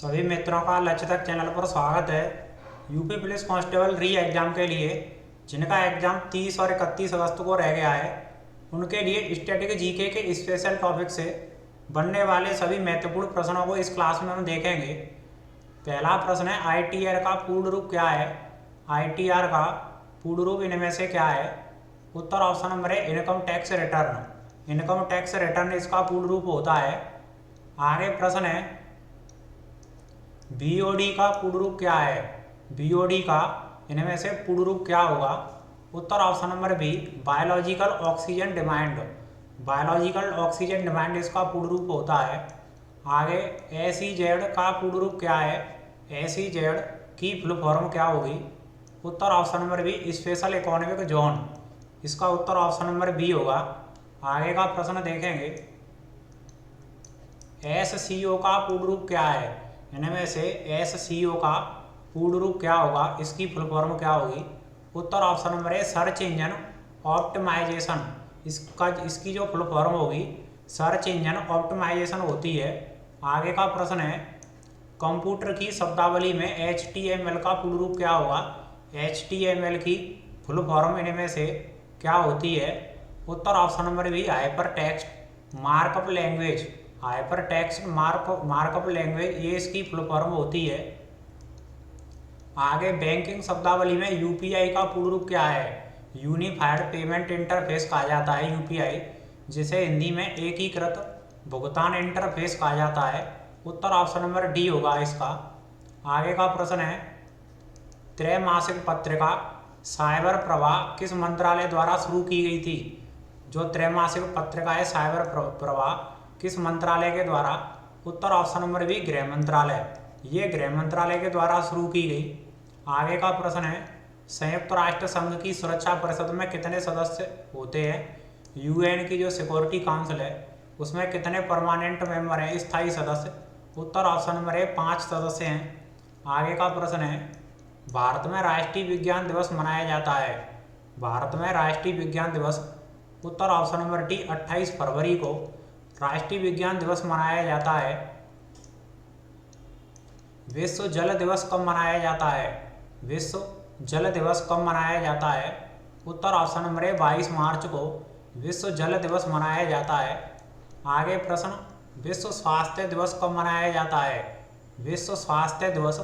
सभी मित्रों का लक्ष्य तक चैनल पर स्वागत है। यूपी पुलिस कांस्टेबल री एग्ज़ाम के लिए जिनका एग्ज़ाम 30 और 31 अगस्त को रह गया है, उनके लिए स्टैटिक जीके के स्पेशल टॉपिक से बनने वाले सभी महत्वपूर्ण प्रश्नों को इस क्लास में हम देखेंगे। पहला प्रश्न है, आईटीआर का पूर्ण रूप क्या है? आईटीआर का पूर्ण रूप इनमें से क्या है? उत्तर ऑप्शन नंबर है income tax return. Income tax return इसका पूर्ण रूप होता है। आगे प्रश्न है, बीओडी का पूर्ण रूप क्या है? बीओडी का इनमें से पूर्ण रूप क्या होगा? उत्तर option number B, biological oxygen demand. Biological oxygen demand इसका पूर्ण रूप होता है। आगे एसीजेड का पूर्ण रूप क्या है? एसीजेड की फुल फॉर्म क्या होगी? उत्तर option number B, special economic zone. इसका उत्तर ऑप्शन नंबर बी होगा। आगे का प्रश्न देखेंगे, एससीओ का पूर्ण रूप क्या है? इनमें से एससीओ का पूर्ण रूप क्या होगा? इसकी फुल फॉर्म क्या होगी? उत्तर ऑप्शन नंबर है सर्च इंजन ऑप्टिमाइजेशन। इसकी जो फुल फॉर्म होगी सर्च इंजन ऑप्टिमाइजेशन होती है। आगे का प्रश्न है, कंप्यूटर की शब्दावली में HTML का पूर्ण रूप क्या होगा? HTML की फुल फॉर्म इनमें से क्या होती है? उत्तर option number B, hyper text markup language. Hyper text markup language ये इसकी फुल फॉर्म होती है। आगे बैंकिंग शब्दावली में यूपीआई का पूर्ण रूप क्या है? यूनिफाइड पेमेंट इंटरफेस कहा जाता है यूपीआई, जिसे हिंदी में एकीकृत भुगतान इंटरफेस कहा जाता है। उत्तर ऑप्शन नंबर डी होगा इसका। आगे का प्रश्न है, त्रैमासिक पत्रिका साइबर प्रवाह किस मंत्रालय द्वारा शुरू की गई थी? जो त्रैमासिक पत्रिका है साइबर प्रवाह किस मंत्रालय के द्वारा? उत्तर ऑप्शन नंबर बी, गृह मंत्रालय। ये गृह मंत्रालय के द्वारा शुरू की गई। आगे का प्रश्न है, संयुक्त राष्ट्र संघ की सुरक्षा परिषद में कितने सदस्य होते हैं? यूएन की जो सिक्योरिटी काउंसिल है उसमें कितने परमानेंट मेंबर हैं, स्थायी सदस्य? उत्तर ऑप्शन नंबर ए, 5 सदस्य हैं। आगे का प्रश्न है, भारत में राष्ट्रीय विज्ञान दिवस मनाया जाता है। भारत में राष्ट्रीय विज्ञान दिवस उत्तर ऑप्शन नंबर डी, 28 फरवरी को राष्ट्रीय विज्ञान दिवस मनाया जाता है। विश्व जल दिवस कब मनाया जाता है? विश्व जल दिवस कब मनाया जाता है? उत्तर ऑप्शन नंबर है 22 मार्च को विश्व जल दिवस मनाया जाता है। आगे प्रश्न, विश्व स्वास्थ्य दिवस कब मनाया जाता है? विश्व स्वास्थ्य दिवस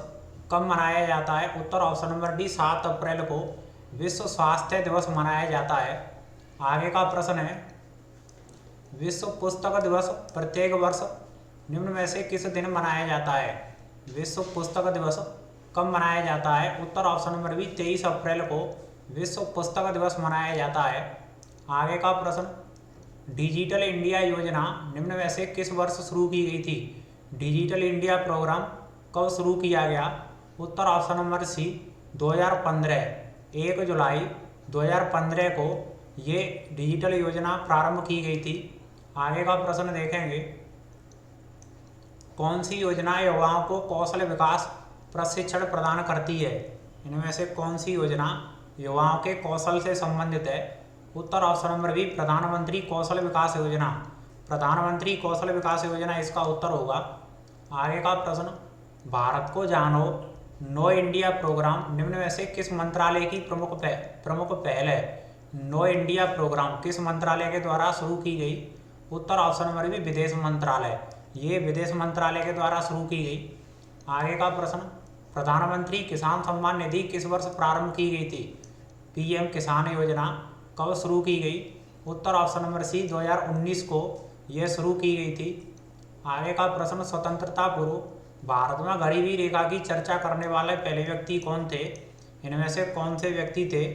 कब मनाया जाता है? उत्तर ऑप्शन नंबर डी, 7 अप्रैल को विश्व स्वास्थ्य दिवस मनाया जाता है। आगे का प्रश्न है, विश्व पुस्तक दिवस प्रत्येक वर्ष निम्न में से किस दिन मनाया जाता है? विश्व पुस्तक दिवस कब मनाया जाता है? उत्तर ऑप्शन नंबर बी, 23 अप्रैल को विश्व पुस्तक दिवस मनाया जाता है। आगे का प्रश्न, डिजिटल इंडिया योजना निम्न में से किस वर्ष शुरू की गई थी? डिजिटल इंडिया प्रोग्राम कब शुरू किया गया? उत्तर ऑप्शन नंबर सी, 2015। 1 जुलाई 2015 को ये डिजिटल योजना प्रारंभ की गई थी। आगे का प्रश्न देखेंगे, कौन सी योजना युवाओं को कौशल विकास प्रशिक्षण प्रदान करती है? इनमें से कौन सी योजना युवाओं के कौशल से संबंधित है? उत्तर ऑप्शन नंबर बी, प्रधानमंत्री कौशल विकास योजना। प्रधानमंत्री कौशल विकास योजना इसका उत्तर होगा। आगे का प्रश्न, भारत को जानो नो इंडिया प्रोग्राम निम्न में से किस मंत्रालय की प्रमुख पहल है? नो इंडिया प्रोग्राम किस मंत्रालय के द्वारा शुरू की गई? उत्तर ऑप्शन नंबर बी, विदेश मंत्रालय। ये विदेश मंत्रालय के द्वारा शुरू की गई। आगे का प्रश्न, प्रधानमंत्री किसान सम्मान निधि किस वर्ष प्रारंभ की गई थी? पीएम किसान योजना कब शुरू की गई? उत्तर ऑप्शन नंबर सी, 2019 को यह शुरू की गई थी। आगे का प्रश्न, स्वतंत्रता पूर्व भारत में गरीबी रेखा की चर्चा करने वाले पहले व्यक्ति कौन थे? इनमें से कौन से व्यक्ति थे?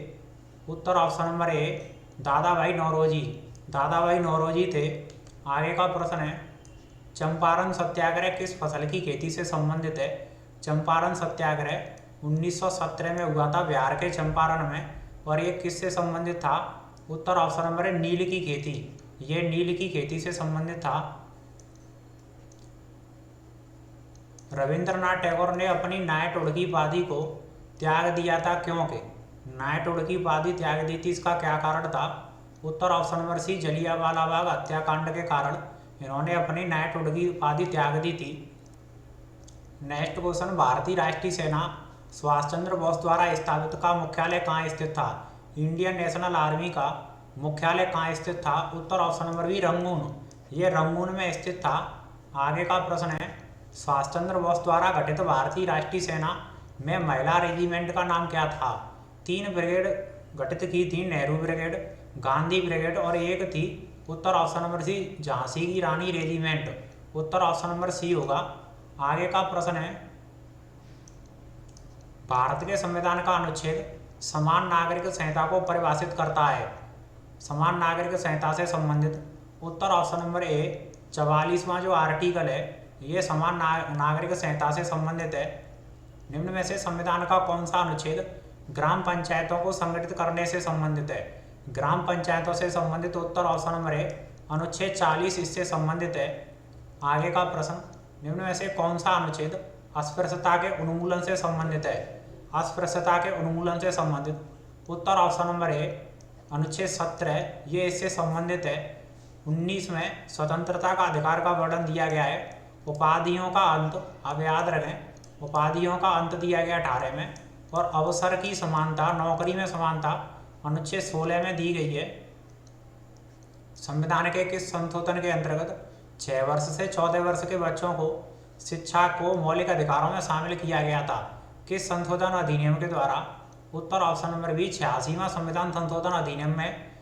उत्तर ऑप्शन नंबर ए, दादा भाई नौरोजी। दादा भाई नौरोजी थे। आगे का प्रश्न है, चंपारण सत्याग्रह किस फसल की खेती से संबंधित है? चंपारण सत्याग्रह 1917 में हुआ था बिहार के चंपारण में, और ये किससे संबंधित था? उत्तर ऑप्शन नंबर है नील की खेती। ये नील की खेती से संबंधित था। रविंद्रनाथ टैगोर ने अपनी नाइटहुड की उपाधि को त्याग दिया था, क्योंकि नाइटहुड की उपाधि त्याग दी थी, इसका क्या कारण था? उत्तर option number C, Jallianwala Bagh हत्याकांड के कारण इन्होंने अपनी नाइटहुड की उपाधि त्याग दी थी। नेक्स्ट क्वेश्चन, भारतीय राष्ट्रीय सेना सुभाष चंद्र बोस द्वारा स्थापित का मुख्यालय कहाँ स्थित था? इंडियन नेशनल आर्मी का मुख्यालय कहाँ स्थित था? उत्तर ऑप्शन नंबर बी रंगून, ये रंगून में स्थित था। आगे का प्रश्न है, सुभाष चंद्र बोस द्वारा गठित भारतीय राष्ट्रीय सेना में महिला रेजिमेंट का नाम क्या था? 3 ब्रिगेड गठित की थी, नेहरू ब्रिगेड, गांधी ब्रिगेड और एक थी उत्तर ऑप्शन नंबर सी झांसी की रानी रेजिमेंट, उत्तर ऑप्शन नंबर सी होगा। आगे का प्रश्न है, भारत के संविधान का अनुच्छेद समान नागरिक संहिता को परिभाषित करता है। समान नागरिक संहिता से संबंधित उत्तर ऑप्शन नंबर ए 44वां जो आर्टिकल है ये समान नागरिक संहिता से संबंधित है। निम्न में से संविधान का कौन सा अनुच्छेद ग्राम पंचायतों को संगठित करने से संबंधित है? ग्राम पंचायतों से संबंधित उत्तर ऑप्शन नंबर ए अनुच्छेद 40 इससे संबंधित है। आगे का प्रश्न, निम्न में से कौन सा अनुच्छेद अस्पृश्यता के उन्मूलन से संबंधित है? अस्पृश्यता के उन्मूलन से संबंधित उत्तर ऑप्शन नंबर ए अनुच्छेद 17 ये इससे संबंधित है। 19 में स्वतंत्रता का अधिकार का वर्णन दिया गया है। उपाधियों का अंत, अब याद रखें, उपाधियों का अंत दिया गया 18 में, और अवसर की समानता, नौकरी में समानता अनुच्छेद 16 में दी गई है। संविधान के किस संशोधन के अंतर्गत 6 वर्ष से 14 वर्ष के बच्चों को शिक्षा को मौलिक अधिकारों में शामिल किया गया था? किस संशोधन अधिनियम के द्वारा? उत्तर ऑप्शन नंबर बी 86वां संविधान संशोधन अधिनियम में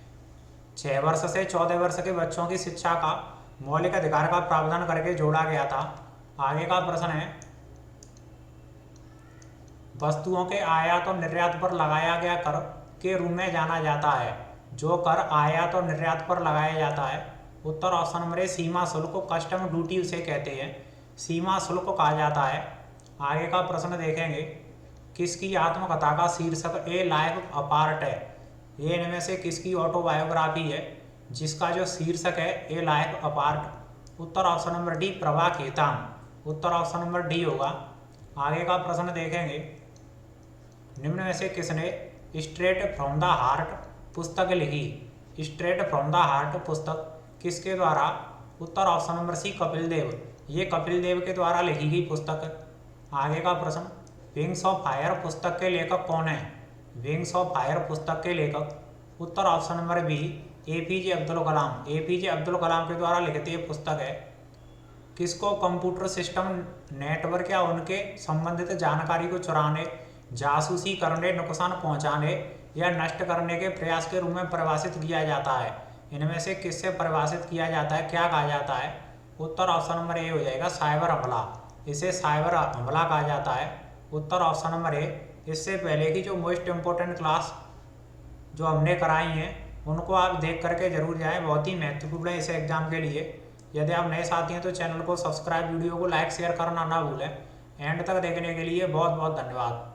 6 वर्ष से 14 वर्ष के बच्चों की शिक्षा का मौलिक अधिकार का प्रावधान करके जोड़ा गया था। आगे का प्रश्न है, वस्तुओं के आयात और निर्यात पर लगाया गया कर के रूप में जाना जाता है? जो कर आयात और निर्यात पर लगाया जाता है, उत्तर ऑप्शन नंबर ए सीमा शुल्क, कस्टम ड्यूटी उसे कहते हैं, सीमा शुल्क कहा जाता है। आगे का प्रश्न देखेंगे, किसकी आत्मकथा का शीर्षक ए लाइफ अपार्ट है? ये इनमें से किसकी ऑटोबायोग्राफी है जिसका जो शीर्षक है ए लाइफ अपार्ट? उत्तर option number D Prabha Khetan, उत्तर ऑप्शन नंबर डी होगा। आगे का प्रश्न देखेंगे, निम्न में से किसने स्ट्रेट फ्रॉम द हार्ट पुस्तक लिखी? स्ट्रेट फ्रॉम द हार्ट पुस्तक किसके द्वारा? उत्तर option number C Kapil Dev, ये कपिल देव के द्वारा लिखी गई पुस्तक है। आगे का प्रश्न, विंग्स ऑफ फायर पुस्तक के लेखक कौन है? विंग्स ऑफ फायर पुस्तक के लेखक उत्तर option number B APJ Abdul Kalam, APJ Abdul Kalam के द्वारा लिखित ये पुस्तक है। किसको कंप्यूटर सिस्टम नेटवर्क या उनके संबंधित जानकारी को चुराने, जासूसी करने, नुकसान पहुंचाने या नष्ट करने के प्रयास के रूप में परिभाषित किया जाता है? इनमें से किससे परिभाषित किया जाता है, क्या कहा जाता है? उत्तर ऑप्शन नंबर ए हो जाएगा साइबर हमला, इसे साइबर हमला कहा जाता है। उत्तर ऑप्शन नंबर ए। इससे पहले की जो मोस्ट इम्पोर्टेंट क्लास जो हमने कराई हैं उनको आप देख करके जरूर जाएं, बहुत ही महत्वपूर्ण है इस एग्जाम के लिए। यदि आप नए साथी हैं तो चैनल को सब्सक्राइब, वीडियो को लाइक शेयर करना ना भूलें। एंड तक देखने के लिए बहुत बहुत धन्यवाद।